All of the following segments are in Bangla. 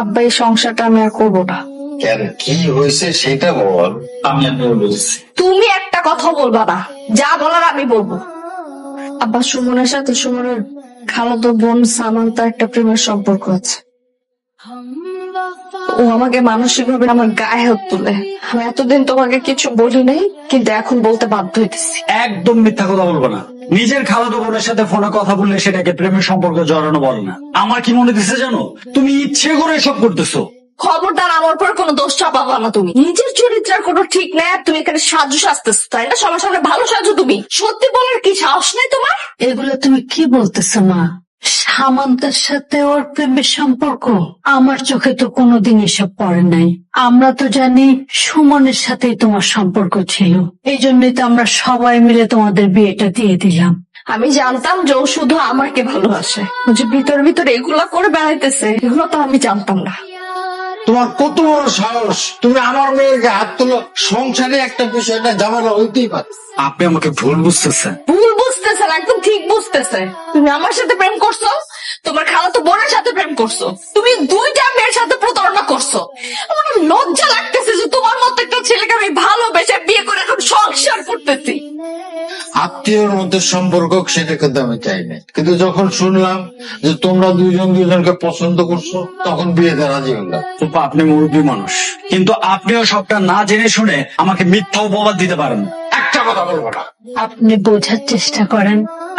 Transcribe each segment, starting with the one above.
আব্বা এই সংসারটা আমি আর করবো না। কেন, কি হয়েছে সেটা বল। আমি আপনাকে বলছি। তুমি একটা কথা বলবা না, যা বলার আমি বলবো। আব্বা সুমনের সাথে সুমনের খালাতো বোন সামান্তা একটা প্রেমের সম্পর্ক আছে। ও আমাকে মানসিক ভাবে আমার গায়ে হাত তুলে। আমি এতদিন তোমাকে কিছু বলি নাই, কিন্তু এখন বলতে বাধ্য হইতেছি। একদম মিথ্যা কথা বলবো না। নিজের খালাতো বোনের সাথে ফোনে কথা বললে সেটাকে প্রেমের সম্পর্ক জড়ানো বলে না। আমার কি মনে দিচ্ছে জানো, তুমি ইচ্ছে করে এসব করতেছো। খবরদার আমার পর কোনো দোষ চাপাবা না। তুমি নিজের চরিত্রের কোনো ঠিক নাই, আর তুমি এখানে সাজু সাজতেছো, তাই না? সবার সামনে ভালো সাজু। তুমি সত্যি বলার কি সাহস নাই তোমার? এগুলো তুমি কি বলতেছো মা? সামান্তের সাথে ওর প্রেমের সম্পর্ক আমার চোখে তো কোনোদিন এসব পড়ে নাই। আমরা তো জানি সুমনের সাথেই তোমার সম্পর্ক ছিল, এই জন্যই তো আমরা সবাই মিলে তোমাদের বিয়েটা দিয়ে দিলাম। আমি জানতাম যে ও শুধু আমাকে ভালোবাসে, ও যে ভিতরে ভিতরে এগুলা করে বেড়াইতেছে, এগুলো তো আমি জানতাম না। তোমার কত বড় সাহস, তুমি আমার মেয়েকে হাত তোলো। সংসারে একটা বিষয় না, ঝামেলা হইতেই পারে। আপনি আমাকে ভুল বুঝতেছেন। ভুল বুঝতেছে না, একদম ঠিক বুঝতেছে। তুমি আমার সাথে প্রেম করছো, তোমার খালাতো বোনের সাথে প্রেম করছো, তুমি দুইটা মেয়ের সাথে প্রতারণা করছো। আমার লজ্জা লাগতেছে যে তোমার মতো একটা ছেলেকে আমি ভালোবেসে বিয়ে করে এখন সংসার করতেছি। আত্মীয়র মধ্যে সম্পর্ক, সেটা কিন্তু আমি চাই না, কিন্তু যখন শুনলাম যে তোমরা দুইজন দুইজনকে পছন্দ করছো, তখন বিয়েতে রাজি হলাম। ফুপা, আপনি মুরব্বী মানুষ, কিন্তু আপনিও সবটা না জেনে শুনে আমাকে মিথ্যা উপবাদ দিতে পারেন না। একটা কথা বলবো না। আপনি বোঝার চেষ্টা করেন,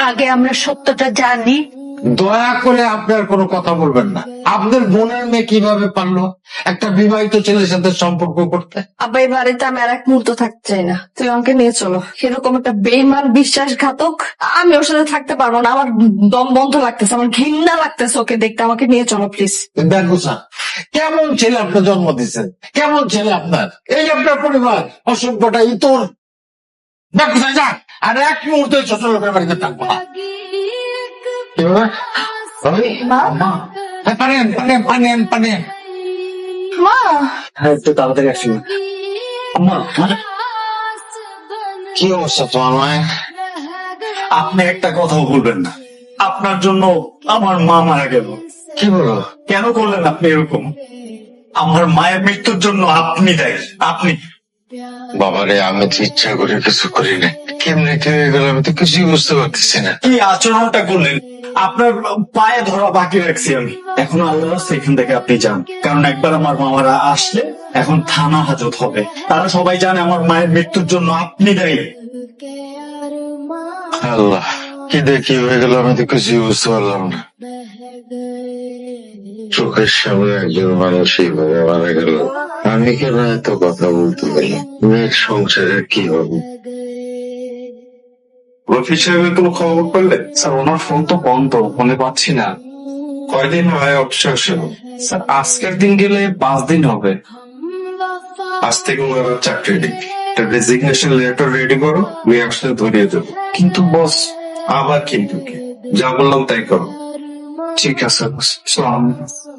আগে আমরা সত্যটা জানি। দয়া করে আপনার কোনো কথা বলবেন না। আপনার বোনের মেয়ে কিভাবে পারলো একটা বিবাহিত ছেলের সাথে সম্পর্ক করতে? আব্বা, এই বাড়িতে আমি আর এক মুহূর্ত থাকতে চাই না। তুমি আমাকে নিয়ে চলো। এরকম একটা বেইমান বিশ্বাসঘাতক আমি ওর সাথে থাকতে পারবো না। আমার দম বন্ধ লাগতেছে, আমার ঘৃণা লাগতেছে ওকে দেখতে। আমাকে নিয়ে চলো প্লিজ। দেখো স্যার, কেমন ছেলে আপনার জন্ম দিচ্ছেন, কেমন ছেলে আপনার, এই আপনার পরিবার অসভ্যটা ইতর। দেখো স্যার, যান, আর এক মুহূর্তে ছোট লোকের বাড়িতে থাকবো না। কিভাবে? মা, পানেন পানেন পানেন পানেন। মা, হ্যাঁ, একটু তাড়াতাড়ি আসুন। আম্মা, কি অবস্থা তোমার মায়ের? আপনি একটা কথাও বলবেন না। আপনার জন্য আমার মা মারা গেল। কি বলো? কেন করলেন আপনি এরকম? আমার মায়ের মৃত্যুর জন্য আপনি দায়ী। আপনি। বাবারে, আমি তো ইচ্ছা করে কিছু করি না। কেমনে কি হয়ে গেল আমি তো কিছুই বুঝতে পারতেছি না। কি আচরণটা করলেন? আপনার পায়ে ধরা বাকি রাখছি আমি। এখন আল্লাহ সেখান থেকে আপনি যান, কারণ একবার আমার মামারা আসলে এখন থানা হাজত হবে। তারা সবাই জানে আমার মায়ের মৃত্যুর জন্য আপনি দায়ী। আল্লাহ, কি দেখি হয়ে গেল আমি তো কিছুই বুঝতে পারলাম না। চোখের সামনে একজন মানুষ এইভাবে মারা গেল, আমি কেন এত কথা বলতে পারি? মেয়ের সংসারের কি হবে? রফিক সাহেবের কোনো খবর পেলে? স্যার, ওনার ফোন তো বন্ধ, ফোনে পাচ্ছি না। কয়দিন হয় অফিসে আসেন? স্যার, আজকের দিন গেলে 5 দিন হবে। আজ থেকে ওনার চাকরি নেই, একটা রেজিগনেশন লেটার রেডি করো, আমি আসলে ধরিয়ে দেবো। কিন্তু বস। আবার কিন্তু কি? যা বললাম তাই করো। ঠিক আছে বস। আসসালামু আলাইকুম।